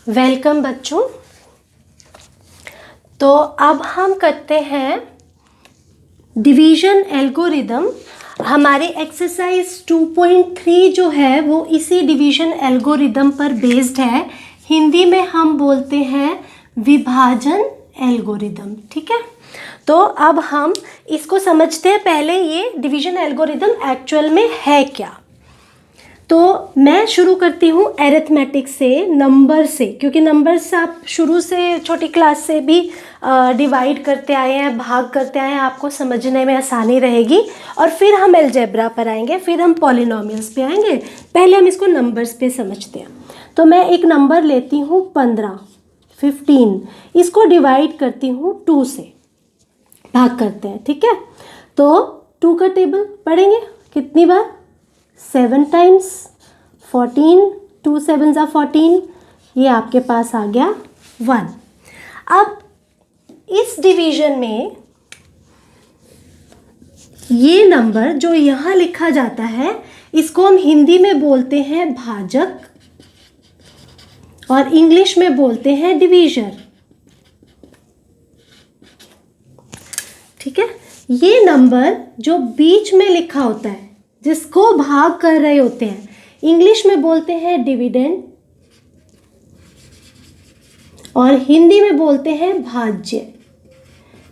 Welcome बच्चों। तो अब हम करते हैं डिवीजन एल्गोरिदम। हमारी एक्सरसाइज 2.3 जो है वो इसी डिवीजन एल्गोरिदम पर बेस्ड है। हिंदी में हम बोलते हैं विभाजन एल्गोरिदम। ठीक है, तो अब हम इसको समझते हैं। पहले ये डिवीजन एल्गोरिदम एक्चुअल में है क्या। तो मैं शुरू करती हूँ एरिथमेटिक से, नंबर से, क्योंकि नंबर्स आप शुरू से छोटी क्लास से भी डिवाइड करते आए हैं, भाग करते आए हैं, आपको समझने में आसानी रहेगी। और फिर हम अलजेब्रा पर आएंगे, फिर हम पॉलिनोमियल्स पे आएंगे। पहले हम इसको नंबर्स पे समझते हैं। तो मैं एक नंबर लेती हूँ 15, 15, इसको डिवाइड करती हूँ 2 से, भाग करते हैं। ठीक है, तो 2 का टेबल पढ़ेंगे कितनी बार, 7 टाइम्स 14, 2 7 ज़ा 14, ये आपके पास आ गया 1। अब इस डिवीजन में ये नंबर जो यहाँ लिखा जाता है इसको हम हिंदी में बोलते हैं भाजक और इंग्लिश में बोलते हैं डिवीजर। ठीक है, ये नंबर जो बीच में लिखा होता है जिसको भाग कर रहे होते हैं, इंग्लिश में बोलते हैं डिविडेंड और हिंदी में बोलते हैं भाज्य,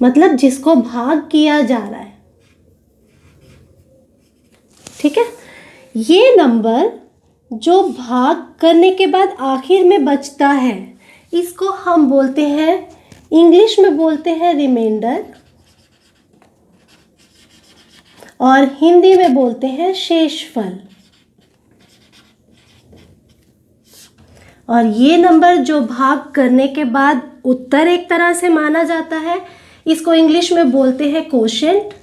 मतलब जिसको भाग किया जा रहा है। ठीक है, ये नंबर जो भाग करने के बाद आखिर में बचता है इसको हम बोलते हैं, इंग्लिश में बोलते हैं रिमाइंडर और हिंदी में बोलते हैं शेषफल। और ये नंबर जो भाग करने के बाद उत्तर एक तरह से माना जाता है, इसको इंग्लिश में बोलते हैं कोशेंट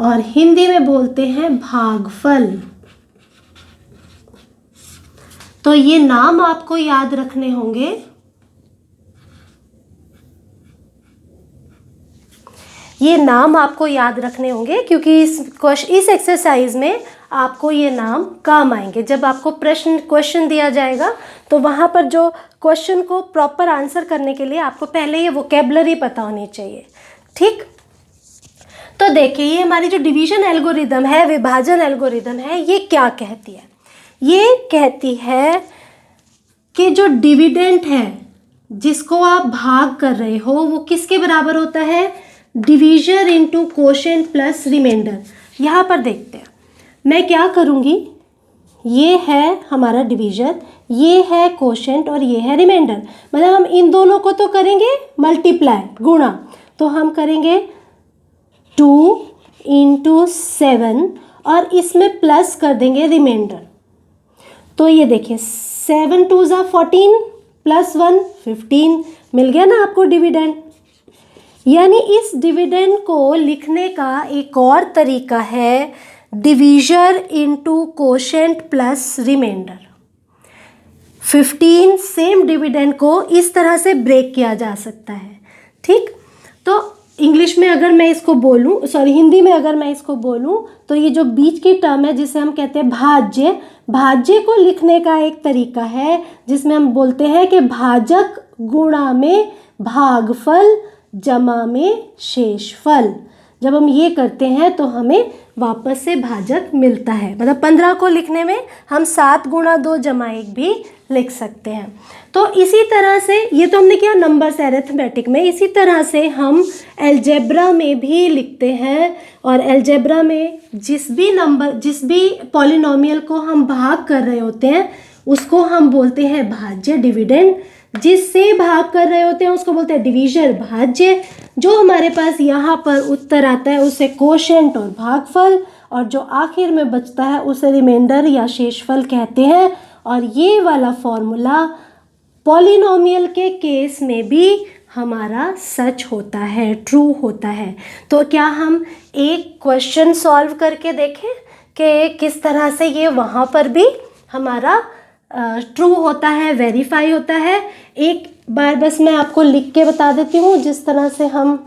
और हिंदी में बोलते हैं भागफल। तो ये नाम आपको याद रखने होंगे। ये नाम आपको याद रखने होंगे क्योंकि इस एक्सरसाइज में आपको ये नाम काम आएंगे। जब आपको क्वेश्चन दिया जाएगा तो वहाँ पर जो क्वेश्चन को प्रॉपर आंसर करने के लिए आपको पहले ये वोकेबलरी पता होनी चाहिए। ठीक, तो देखिए ये हमारी जो डिवीजन एल्गोरिदम है, विभाजन एल्गोरिदम है, ये क्या कहती है। ये कहती है कि जो डिविडेंड है जिसको आप भाग कर रहे हो वो किसके बराबर होता है, divisor into quotient plus remainder. यहाँ पर देखते हैं मैं क्या करूँगी, ये है हमारा डिवीजर, ये है कोशेंट और ये है रिमाइंडर। मतलब हम इन दोनों को तो करेंगे मल्टीप्लाई, गुणा, तो हम करेंगे 2 इंटू 7 और इसमें प्लस कर देंगे रिमाइंडर। तो ये देखिए 7 2 ज़ा 14 प्लस 1 15, मिल गया ना आपको डिविडेंड। यानी इस डिविडेंड को लिखने का एक और तरीका है divisor into quotient plus remainder. 15 same dividend को इस तरह से ब्रेक किया जा सकता है। ठीक, तो इंग्लिश में अगर मैं इसको बोलूँ, हिंदी में अगर मैं इसको बोलूँ तो ये जो बीच की टर्म है जिसे हम कहते हैं भाज्य, भाज्य को लिखने का एक तरीका है जिसमें हम बोलते हैं कि भाजक गुणा में भागफल जमा में शेषफल। जब हम ये करते हैं तो हमें वापस से भाजक मिलता है। मतलब 15 को लिखने में हम 7 गुणा 2 जमा 1 भी लिख सकते हैं। तो इसी तरह से ये तो हमने किया नंबर्स एरिथमेटिक में, इसी तरह से हम अलजेब्रा में भी लिखते हैं। और अलजेब्रा में जिस भी पॉलिनोमियल को हम भाग कर रहे होते हैं उसको हम बोलते हैं भाज्य डिविडेंड, जिससे भाग कर रहे होते हैं उसको बोलते हैं डिवीजर भाज्य। जो हमारे पास यहाँ पर उत्तर आता है उसे कोशेंट और भागफल, और जो आखिर में बचता है उसे रिमाइंडर या शेषफल कहते हैं। और ये वाला फॉर्मूला पॉलिनोमियल के केस में भी हमारा सच होता है, ट्रू होता है। तो क्या हम एक क्वेश्चन सॉल्व करके देखें कि किस तरह से ये वहाँ पर भी हमारा ट्रू होता है, वेरीफाई होता है। एक बार बस मैं आपको लिख के बता देती हूँ जिस तरह से हम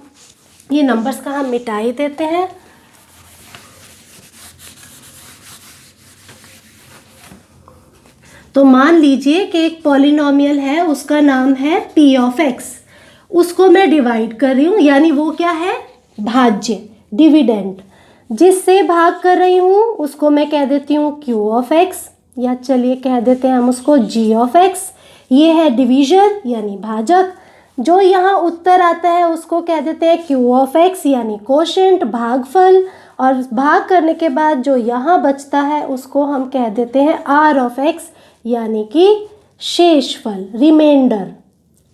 ये नंबर्स का हम मिटा ही देते हैं। तो मान लीजिए कि एक पॉलिनोमियल है, उसका नाम है p ऑफ x, उसको मैं डिवाइड कर रही हूँ, यानी वो क्या है, भाज्य, डिविडेंड। जिससे भाग कर रही हूँ उसको मैं कह देती हूँ q ऑफ x, या चलिए कह देते हैं हम उसको g ऑफ x। ये है डिवीजन यानी भाजक। जो यहाँ उत्तर आता है उसको कह देते हैं q ऑफ x यानी कोशेंट, भागफल। और भाग करने के बाद जो यहाँ बचता है उसको हम कह देते हैं r ऑफ x यानी कि शेषफल, रिमाइंडर।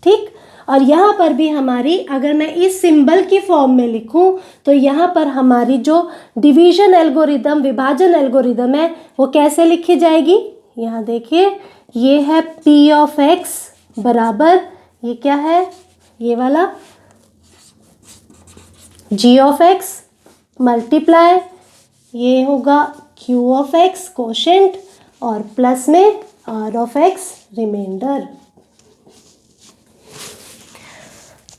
ठीक। और यहाँ पर भी हमारी, अगर मैं इस सिंबल की फॉर्म में लिखूं तो यहाँ पर हमारी जो डिवीजन एल्गोरिदम, विभाजन एल्गोरिदम है, वो कैसे लिखी जाएगी। यहाँ देखिए, ये है p ऑफ x बराबर, ये क्या है, ये वाला g ऑफ x मल्टीप्लाई, ये होगा q ऑफ x कोशेंट, और प्लस में r ऑफ x रिमाइंडर।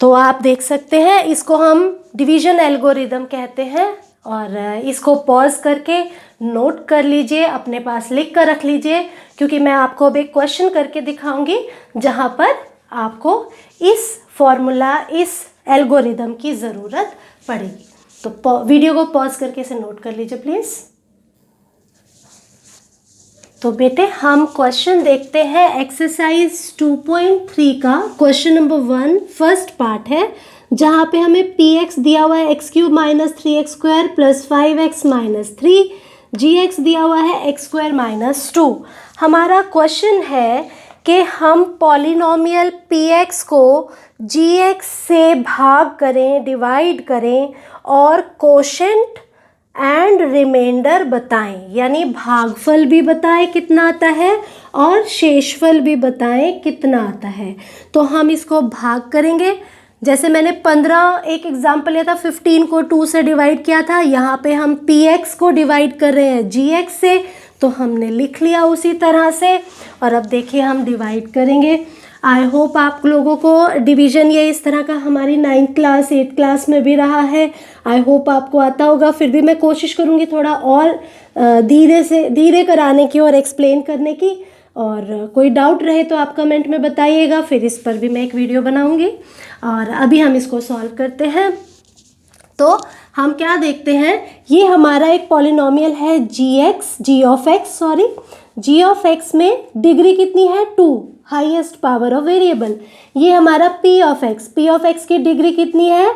तो आप देख सकते हैं, इसको हम डिवीजन एल्गोरिदम कहते हैं। और इसको पॉज करके नोट कर लीजिए, अपने पास लिख कर रख लीजिए, क्योंकि मैं आपको अब एक क्वेश्चन करके दिखाऊंगी जहां पर आपको इस फॉर्मूला, इस एल्गोरिदम की ज़रूरत पड़ेगी। तो वीडियो को पॉज करके इसे नोट कर लीजिए प्लीज़। तो बेटे हम क्वेश्चन देखते हैं एक्सरसाइज 2.3 का क्वेश्चन नंबर 1 फर्स्ट पार्ट है, जहाँ पे हमें px दिया हुआ है x³ minus 3x² plus 5x minus 3, gx दिया हुआ है x² माइनस 2। हमारा क्वेश्चन है कि हम पॉलिनोमियल px को gx से भाग करें, डिवाइड करें और कोशेंट एंड रिमाइंडर बताएं, यानी भागफल भी बताएं कितना आता है और शेषफल भी बताएं कितना आता है। तो हम इसको भाग करेंगे। जैसे मैंने 15 एक एग्जाम्पल लिया था, 15 को 2 से डिवाइड किया था, यहाँ पे हम px को डिवाइड कर रहे हैं gx से, तो हमने लिख लिया उसी तरह से। और अब देखिए हम डिवाइड करेंगे। आई होप आप लोगों को डिवीज़न ये इस तरह का हमारी 9th क्लास 8th क्लास में भी रहा है। आई होप आपको आता होगा। फिर भी मैं कोशिश करूँगी थोड़ा और धीरे कराने की और एक्सप्लेन करने की। और कोई डाउट रहे तो आप कमेंट में बताइएगा, फिर इस पर भी मैं एक वीडियो बनाऊँगी। और अभी हम इसको सॉल्व करते हैं। तो हम क्या देखते हैं, ये हमारा एक पॉलिनोमियल है g ऑफ x में डिग्री कितनी है 2, हाईएस्ट पावर ऑफ वेरिएबल। ये हमारा p ऑफ x की डिग्री कितनी है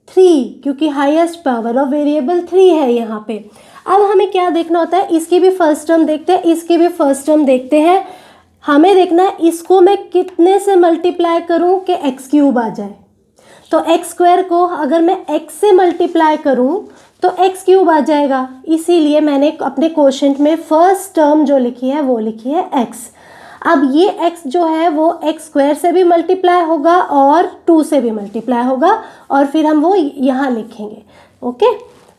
3, क्योंकि हाईएस्ट पावर ऑफ वेरिएबल 3 है यहाँ पे। अब हमें क्या देखना होता है, इसकी भी फर्स्ट टर्म देखते हैं, इसकी भी फर्स्ट टर्म देखते हैं। हमें देखना है इसको मैं कितने से मल्टीप्लाई करूँ कि x³ आ जाए। तो x² को अगर मैं x से मल्टीप्लाई करूं तो x³ आ जाएगा। इसीलिए मैंने अपने क्वोशेंट में फर्स्ट टर्म जो लिखी है वो लिखी है x। अब ये x जो है वो x² से भी मल्टीप्लाई होगा और 2 से भी मल्टीप्लाई होगा, और फिर हम वो यहाँ लिखेंगे। ओके,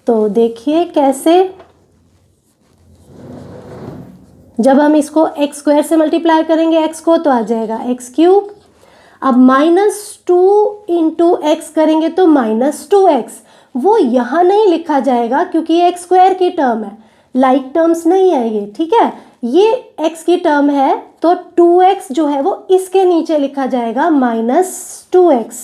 तो देखिए कैसे, जब हम इसको x² से मल्टीप्लाई करेंगे x को तो आ जाएगा x³। अब -2 इंटू x करेंगे तो -2x, वो यहाँ नहीं लिखा जाएगा क्योंकि ये x² की टर्म है, लाइक टर्म्स नहीं है ये, ठीक है। ये x की टर्म है तो 2x जो है वो इसके नीचे लिखा जाएगा -2x,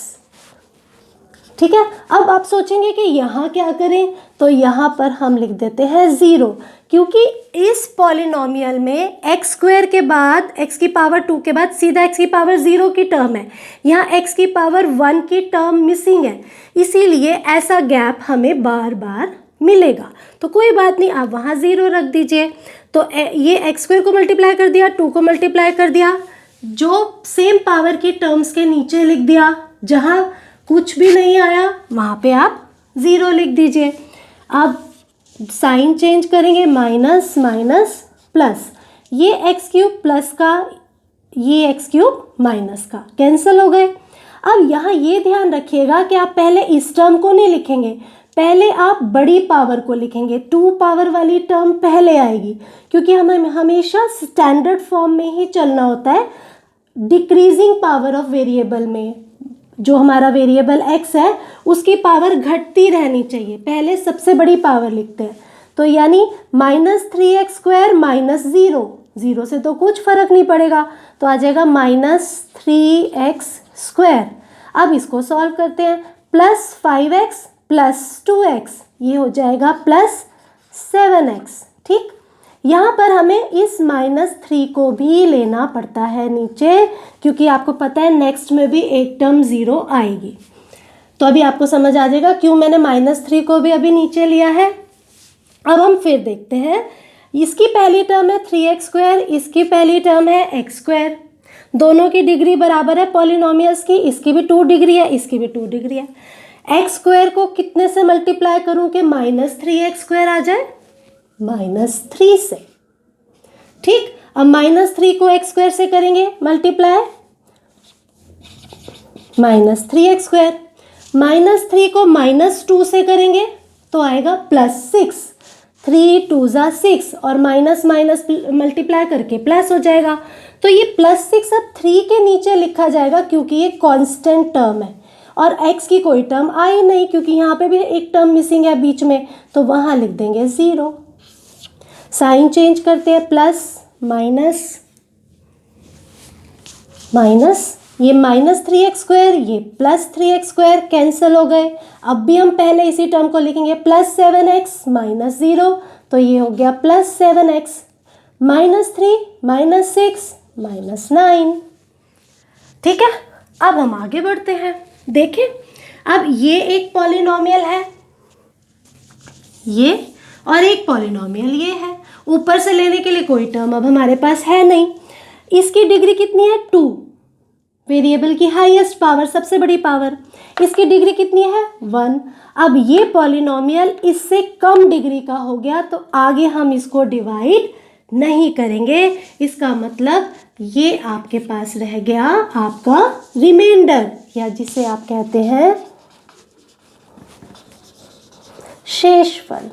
ठीक है। अब आप सोचेंगे कि यहाँ क्या करें, तो यहाँ पर हम लिख देते हैं 0, क्योंकि इस पॉलिनोमियल में x² के बाद x की पावर 2 के बाद सीधा x की पावर 0 की टर्म है, यहाँ x की पावर 1 की टर्म मिसिंग है, इसीलिए ऐसा गैप हमें बार बार मिलेगा। तो कोई बात नहीं, आप वहाँ 0 रख दीजिए। तो ये x² को मल्टीप्लाई कर दिया, 2 को मल्टीप्लाई कर दिया, जो सेम पावर की टर्म्स के नीचे लिख दिया, जहाँ कुछ भी नहीं आया वहाँ पे आप 0 लिख दीजिए। अब साइन चेंज करेंगे, माइनस माइनस प्लस, ये x³ प्लस का, ये x³ माइनस का कैंसिल हो गए। अब यहाँ ये ध्यान रखिएगा कि आप पहले इस टर्म को नहीं लिखेंगे, पहले आप बड़ी पावर को लिखेंगे। 2 पावर वाली टर्म पहले आएगी, क्योंकि हमें हमेशा स्टैंडर्ड फॉर्म में ही चलना होता है। डिक्रीजिंग पावर ऑफ वेरिएबल में जो हमारा वेरिएबल x है उसकी पावर घटती रहनी चाहिए, पहले सबसे बड़ी पावर लिखते हैं। तो यानी -3x² -0, 0 से तो कुछ फ़र्क नहीं पड़ेगा, तो आ जाएगा -3x²। अब इसको सॉल्व करते हैं, +5x + 2x, ये हो जाएगा +7x। ठीक, यहाँ पर हमें इस -3 को भी लेना पड़ता है नीचे, क्योंकि आपको पता है नेक्स्ट में भी एक टर्म 0 आएगी। तो अभी आपको समझ आ जाएगा क्यों मैंने -3 को भी अभी नीचे लिया है। अब हम फिर देखते हैं, इसकी पहली टर्म है 3x², इसकी पहली टर्म है x²। दोनों की डिग्री बराबर है पॉलिनोमियल्स की, इसकी भी 2 डिग्री है, इसकी भी 2 डिग्री है। x² को कितने से मल्टीप्लाई करूं कि -3x² आ जाए? -3 से। ठीक, अब -3 को x² से करेंगे मल्टीप्लाई, -3x²। -3 को -2 से करेंगे तो आएगा +6, 3 2 ज़ा 6, और माइनस माइनस मल्टीप्लाई करके प्लस हो जाएगा। तो ये +6 अब 3 के नीचे लिखा जाएगा, क्योंकि ये कांस्टेंट टर्म है और x की कोई टर्म आई नहीं, क्योंकि यहाँ पे भी एक टर्म मिसिंग है बीच में, तो वहाँ लिख देंगे 0। साइन चेंज करते हैं, प्लस माइनस माइनस, ये -3x², ये +3x² कैंसिल हो गए। अब भी हम पहले इसी टर्म को लिखेंगे, +7x - 0, तो ये हो गया +7x, -3 -6 -9। ठीक है, अब हम आगे बढ़ते हैं। देखें, अब ये एक पॉलिनोमियल है, ये, और एक पॉलिनोमियल ये है। ऊपर से लेने के लिए कोई टर्म अब हमारे पास है नहीं। इसकी डिग्री कितनी है? 2, वेरिएबल की हाईएस्ट पावर, सबसे बड़ी पावर। इसकी डिग्री कितनी है? 1। अब ये पॉलिनोमियल इससे कम डिग्री का हो गया, तो आगे हम इसको डिवाइड नहीं करेंगे। इसका मतलब ये आपके पास रह गया आपका रिमाइंडर, या जिसे आप कहते हैं शेषफल।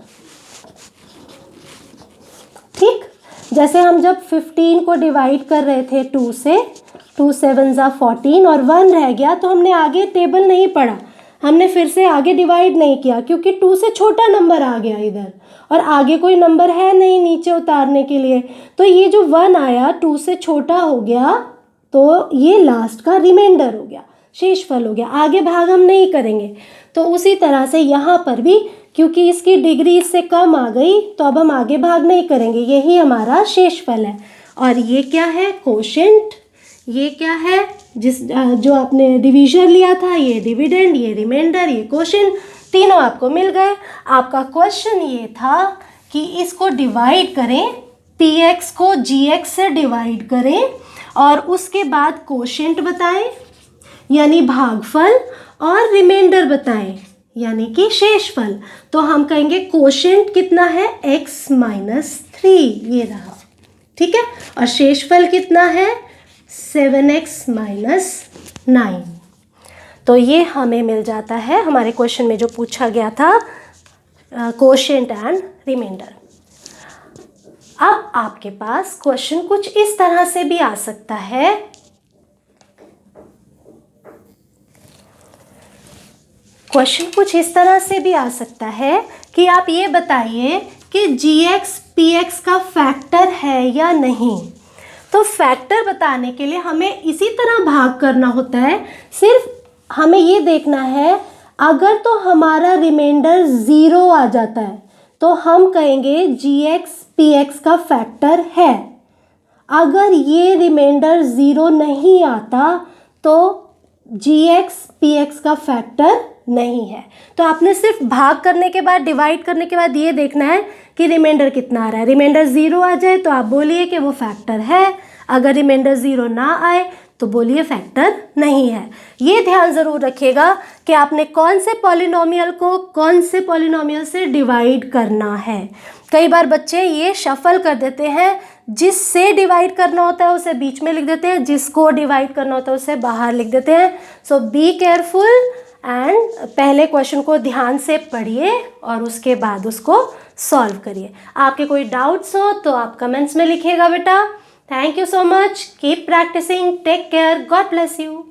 ठीक, जैसे हम जब 15 को डिवाइड कर रहे थे 2 से, 2 7 ज़ा 14 और 1 रह गया, तो हमने आगे टेबल नहीं पढ़ा, हमने फिर से आगे डिवाइड नहीं किया, क्योंकि 2 से छोटा नंबर आ गया इधर, और आगे कोई नंबर है नहीं नीचे उतारने के लिए। तो ये जो 1 आया 2 से छोटा हो गया, तो ये लास्ट का रिमाइंडर हो गया, शेषफल हो गया। आगे भाग हम नहीं करेंगे। तो उसी तरह से यहाँ पर भी, क्योंकि इसकी डिग्री इससे कम आ गई, तो अब हम आगे भाग नहीं करेंगे, यही हमारा शेषफल है। और ये क्या है? कोशेंट। ये क्या है? जो आपने डिवीजन लिया था, ये डिविडेंड, ये रिमाइंडर, ये कोशेंट, तीनों आपको मिल गए। आपका क्वेश्चन ये था कि इसको डिवाइड करें, px को gx से डिवाइड करें, और उसके बाद कोशेंट बताएं यानी भागफल, और रिमाइंडर बताएं यानी कि शेषफल। तो हम कहेंगे कोशेंट कितना है? x - 3, ये रहा। ठीक है, और शेषफल कितना है? 7x - 9। तो ये हमें मिल जाता है हमारे क्वेश्चन में जो पूछा गया था, कोशेंट एंड रिमाइंडर। अब आपके पास क्वेश्चन कुछ इस तरह से भी आ सकता है, कि आप ये बताइए कि gx px का फैक्टर है या नहीं। तो फैक्टर बताने के लिए हमें इसी तरह भाग करना होता है, सिर्फ हमें ये देखना है, अगर तो हमारा रिमाइंडर 0 आ जाता है तो हम कहेंगे gx px का फैक्टर है। अगर ये रिमाइंडर 0 नहीं आता तो gx px का फैक्टर नहीं है। तो आपने सिर्फ भाग करने के बाद, डिवाइड करने के बाद ये देखना है कि रिमाइंडर कितना आ रहा है। रिमाइंडर 0 आ जाए तो आप बोलिए कि वो फैक्टर है, अगर रिमाइंडर 0 ना आए तो बोलिए फैक्टर नहीं है। ये ध्यान ज़रूर रखिएगा कि आपने कौन से पॉलिनोमियल को कौन से पॉलिनोमियल से डिवाइड करना है। कई बार बच्चे ये शफल कर देते हैं, जिससे डिवाइड करना होता है उसे बीच में लिख देते हैं, जिसको डिवाइड करना होता है उसे बाहर लिख देते हैं। सो बी केयरफुल एंड पहले क्वेश्चन को ध्यान से पढ़िए और उसके बाद उसको सॉल्व करिए। आपके कोई डाउट्स हो तो आप कमेंट्स में लिखिएगा बेटा। Thank you so much. Keep practicing. Take care. God bless you.